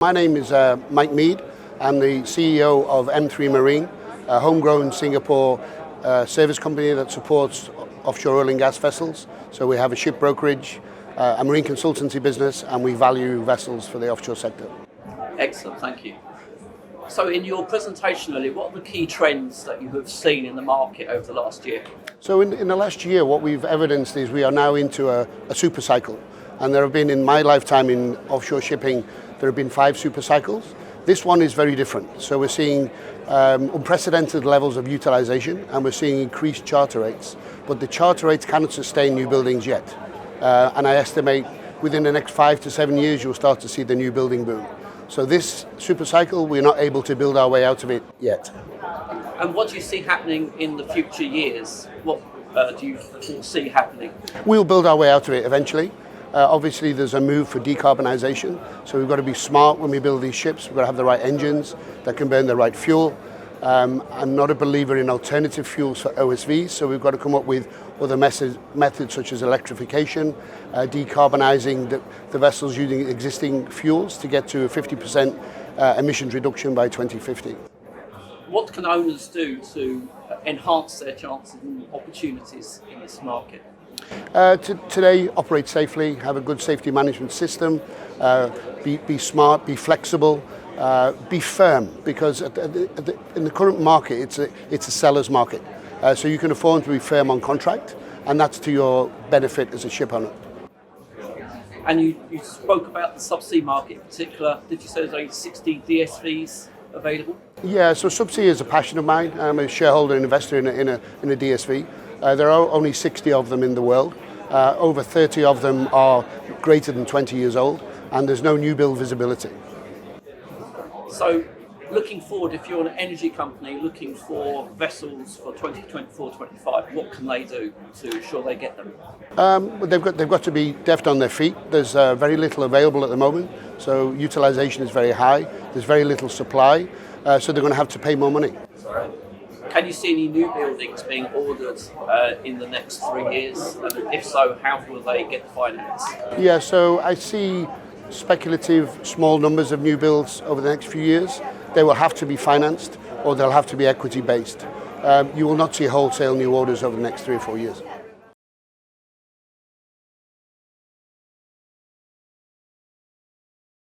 My name is Mike Meade. I'm the CEO of M3 Marine, a homegrown Singapore service company that supports offshore oil and gas vessels. So we have a ship brokerage, a marine consultancy business, and we value vessels for the offshore sector. Excellent, thank you. So in your presentation earlier, what are the key trends that you have seen in the market over the last year? So in the last year, what we've evidenced is we are now into a super cycle. And there have been, in my lifetime in offshore shipping, there have been 5 super cycles. This one is very different. So we're seeing unprecedented levels of utilisation, and we're seeing increased charter rates. But the charter rates cannot sustain new buildings yet. And I estimate within the next 5 to 7 years, you'll start to see the new building boom. So this super cycle, we're not able to build our way out of it yet. And what do you see happening in the future years? What do you foresee happening? We'll build our way out of it eventually. Obviously, there's a move for decarbonisation, so we've got to be smart when we build these ships. We've got to have the right engines that can burn the right fuel. I'm not a believer in alternative fuels for OSV, so we've got to come up with other methods such as electrification, decarbonising the vessels using existing fuels to get to a 50% emissions reduction by 2050. What can owners do to enhance their chances and opportunities in this market? Today, operate safely, have a good safety management system, be smart, be flexible, be firm, because in the current market, it's a seller's market. So you can afford to be firm on contract, and that's to your benefit as a ship owner. And you spoke about the subsea market in particular. Did you say there's only 60 DSVs available? Yeah, so subsea is a passion of mine. I'm a shareholder and investor in a DSV. There are only 60 of them in the world. Over 30 of them are greater than 20 years old, and there's no new build visibility. So, looking forward, if you're an energy company looking for vessels for 2024-25, what can they do to ensure they get them? They've got to be deft on their feet. There's very little available at the moment, so utilisation is very high. There's very little supply, so they're going to have to pay more money. Can you see any new buildings being ordered in the next 3 years? And if so, how will they get the finance? Yeah, so I see speculative small numbers of new builds over the next few years. They will have to be financed, or they'll have to be equity based. You will not see wholesale new orders over the next 3 or 4 years.